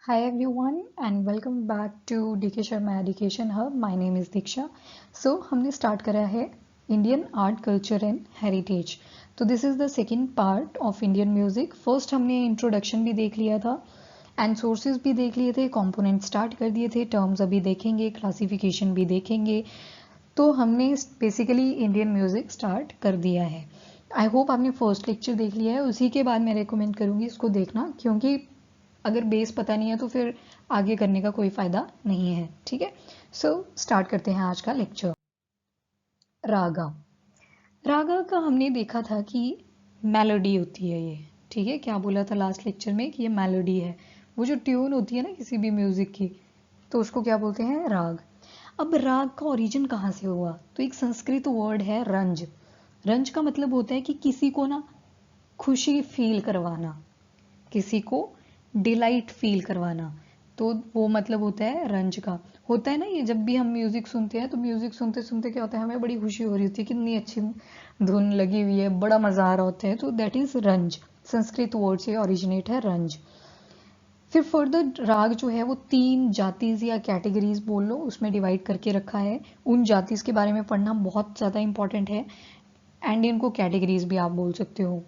Hi everyone and welcome back to DK Sharma Education Hub. My name is Diksha. So हमने start करा है Indian art culture and heritage. तो this is the second part of Indian music. First हमने introduction भी देख लिया था and sources भी देख लिए थे, कंपोनेंट स्टार्ट कर दिए थे, टर्म्स अभी देखेंगे, क्लासिफिकेशन भी देखेंगे. तो हमने बेसिकली इंडियन म्यूज़िक स्टार्ट कर दिया है. आई होप आपने फर्स्ट लेक्चर देख लिया है. उसी के बाद मैं रिकमेंड करूँगी इसको देखना, क्योंकि अगर बेस पता नहीं है तो फिर आगे करने का कोई फ़ायदा नहीं है. ठीक है, सो स्टार्ट करते हैं आज का लेक्चर. रागा. रागा का हमने देखा था कि मेलोडी होती है ये. ठीक है, क्या बोला था लास्ट लेक्चर में कि ये मेलोडी है. वो जो ट्यून होती है ना किसी भी म्यूज़िक की, तो उसको क्या बोलते हैं? राग. अब राग का ओरिजिन कहाँ से हुआ? तो एक संस्कृत वर्ड है रंज. रंज का मतलब होता है कि किसी को ना खुशी फील करवाना, किसी को डिलाइट फील करवाना. तो वो मतलब होता है रंज का. होता है ना, ये जब भी हम म्यूजिक सुनते हैं तो म्यूजिक सुनते सुनते क्या होता है, हमें बड़ी खुशी हो रही होती है, कितनी अच्छी धुन लगी हुई है, बड़ा मजा आ रहा होता है. तो दैट इज रंज. संस्कृत वर्ड से ओरिजिनेट है रंज. फिर फर्दर राग जो है वो 3 जातीज या कैटेगरीज बोल लो, उसमें डिवाइड करके रखा है. उन जातीज के बारे में पढ़ना बहुत ज़्यादा इंपॉर्टेंट है एंड इनको कैटेगरीज भी आप बोल सकते हो.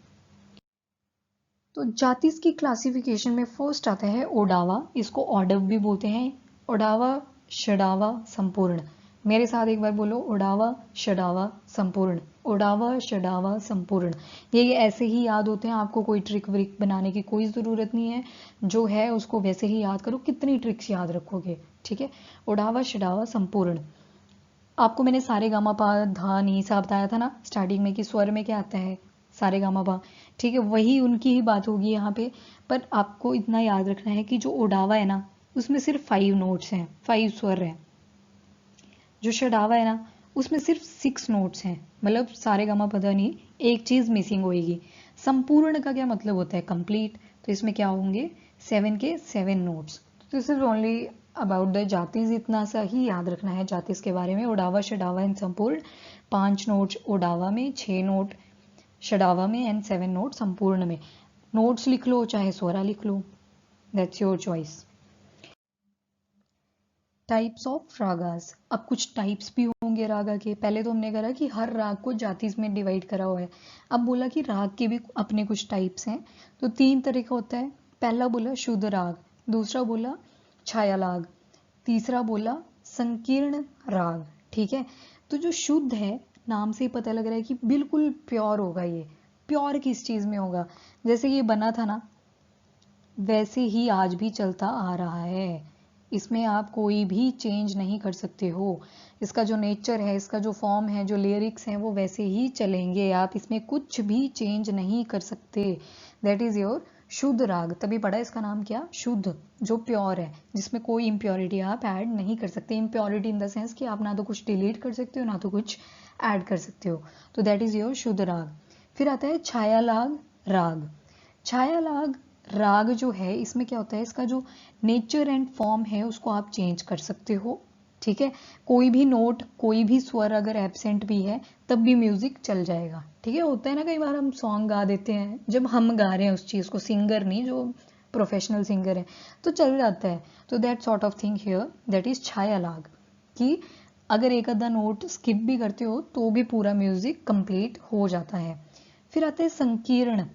तो जातिस की क्लासिफिकेशन में फर्स्ट आता है ओडावा. इसको ऑडव भी बोलते हैं. ओडावा, षडावा, संपूर्ण. मेरे साथ एक बार बोलो, ओडावा, षडावा, संपूर्ण. ओडावा, षडावा, संपूर्ण. ये ऐसे ही याद होते हैं, आपको कोई ट्रिक व्रिक बनाने की कोई ज़रूरत नहीं है. जो है उसको वैसे ही याद करो. कितनी ट्रिक्स याद रखोगे? ठीक है. ओडावा, षडावा, संपूर्ण. आपको मैंने सारे गामा पा धा नी सा बताया था ना स्टार्टिंग में कि स्वर में क्या आता है? सारे गामा पा. ठीक है, वही उनकी ही बात होगी यहाँ पे. पर आपको इतना याद रखना है कि जो ओडावा है ना, उसमें सिर्फ 5 नोट्स हैं, 5 स्वर हैं. जो षडावा है ना, उसमें सिर्फ 6 नोट्स हैं. मतलब सारे गामा पा धा नी, एक चीज मिसिंग होएगी. संपूर्ण का क्या मतलब होता है? कंप्लीट. तो इसमें क्या होंगे? 7 के 7 notes. This is only about the jatis. इतना सा ही याद रखना है जातिज के बारे में. ओडावा, षडावा एंड संपूर्ण. 5 नोट्स ओडावा में, 6 नोट षडावा में एंड 7 नोट संपूर्ण में. नोट्स लिख लो चाहे स्वरा लिख लो, that's your choice. Types of ragas. अब कुछ टाइप्स भी होंगे रागा के. पहले तो हमने करा कि हर राग को जातिज में डिवाइड करा हुआ है. अब बोला कि राग के भी अपने कुछ टाइप्स हैं. तो 3 तरह का होता है. पहला बोला शुद्ध राग, दूसरा बोला छाया राग, तीसरा बोला संकीर्ण राग. ठीक है. तो जो शुद्ध है, नाम से ही पता लग रहा है कि बिल्कुल प्योर होगा ये. प्योर किस चीज में होगा? जैसे ये बना था ना, वैसे ही आज भी चलता आ रहा है. इसमें आप कोई भी चेंज नहीं कर सकते हो. इसका जो नेचर है, इसका जो फॉर्म है, जो लिरिक्स हैं, वो वैसे ही चलेंगे. आप इसमें कुछ भी चेंज नहीं कर सकते. दैट इज योर शुद्ध राग. तभी पढ़ा इसका नाम क्या? शुद्ध. जो प्योर है, जिसमें कोई इम्प्योरिटी आप ऐड नहीं कर सकते. इम्प्योरिटी इन द सेंस कि आप ना तो कुछ डिलीट कर सकते हो, ना तो कुछ ऐड कर सकते हो. तो दैट इज योर शुद्ध राग. फिर आता है छाया लाग राग. छाया लाग राग जो है, इसमें क्या होता है, इसका जो नेचर एंड फॉर्म है उसको आप चेंज कर सकते हो. ठीक है. कोई भी नोट, कोई भी स्वर अगर एब्सेंट भी है तब भी म्यूजिक चल जाएगा. ठीक है. होता है ना, कई बार हम सॉन्ग गा देते हैं, जब हम गा रहे हैं उस चीज को, सिंगर नहीं, जो प्रोफेशनल सिंगर है, तो चल जाता है. तो that sort of thing here, that is Chhaya Lag. कि अगर एक आधा नोट स्किप भी करते हो तो भी पूरा म्यूजिक कंप्लीट हो जाता है. फिर आता है संकीर्ण.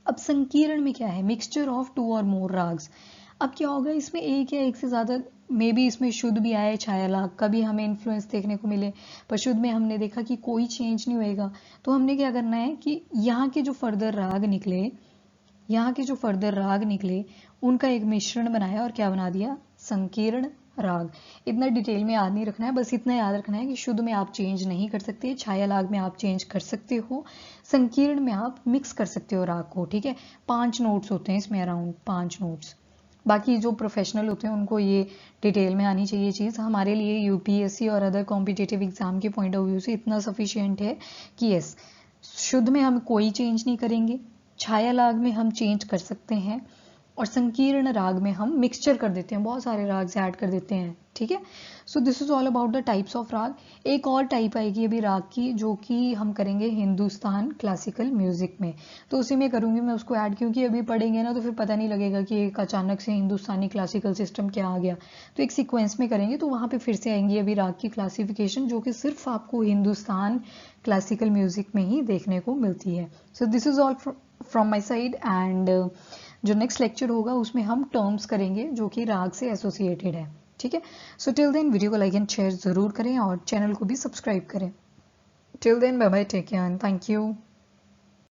अब संकीर्ण में क्या है? मिक्सचर ऑफ 2 और मोर राग्स. अब क्या होगा, इसमें एक या एक से ज्यादा, मे बी इसमें शुद्ध भी आए, छाया लाग का भी हमें इन्फ्लुएंस देखने को मिले, पर शुद्ध में हमने देखा कि कोई चेंज नहीं होएगा. तो हमने क्या करना है कि यहाँ के जो फर्दर राग निकले, यहाँ के जो फर्दर राग निकले, उनका एक मिश्रण बनाया और क्या बना दिया? संकीर्ण राग. इतना डिटेल में याद नहीं रखना है, बस इतना याद रखना है कि शुद्ध में आप चेंज नहीं कर सकते, छाया लाग में आप चेंज कर सकते हो, संकीर्ण में आप मिक्स कर सकते हो राग को. ठीक है. 5 नोट्स होते हैं इसमें, अराउंड 5 नोट्स. बाकी जो प्रोफेशनल होते हैं उनको ये डिटेल में आनी चाहिए चीज़. हमारे लिए यूपीएससी और अदर कॉम्पिटिटिव एग्जाम के पॉइंट ऑफ व्यू से इतना सफिशियंट है कि यस, शुद्ध में हम कोई चेंज नहीं करेंगे, छाया लाग में हम चेंज कर सकते हैं, और संकीर्ण राग में हम मिक्सचर कर देते हैं, बहुत सारे राग ऐड कर देते हैं, ठीक है। So this is all about the types of राग। एक और टाइप आएगी अभी राग की, जो कि हम करेंगे हिंदुस्तान क्लासिकल म्यूजिक में, तो उसी में करूंगी मैं उसको ऐड, क्योंकि अभी पढ़ेंगे ना तो फिर पता नहीं लगेगा कि एक अचानक से हिंदुस्तानी क्लासिकल सिस्टम क्या आ गया। तो एक सीक्वेंस में करेंगे, तो वहाँ पे फिर से आएंगी अभी राग की क्लासिफिकेशन, जो कि सिर्फ आपको हिंदुस्तान क्लासिकल म्यूजिक में ही देखने को मिलती है। So this is all from my side, and जो नेक्स्ट लेक्चर होगा उसमें हम टर्म्स करेंगे जो कि राग से एसोसिएटेड है, ठीक है। सो टिल देन वीडियो को लाइक एंड शेयर ज़रूर करें और चैनल को भी सब्सक्राइब करें। Till then bye bye, take care and thank you.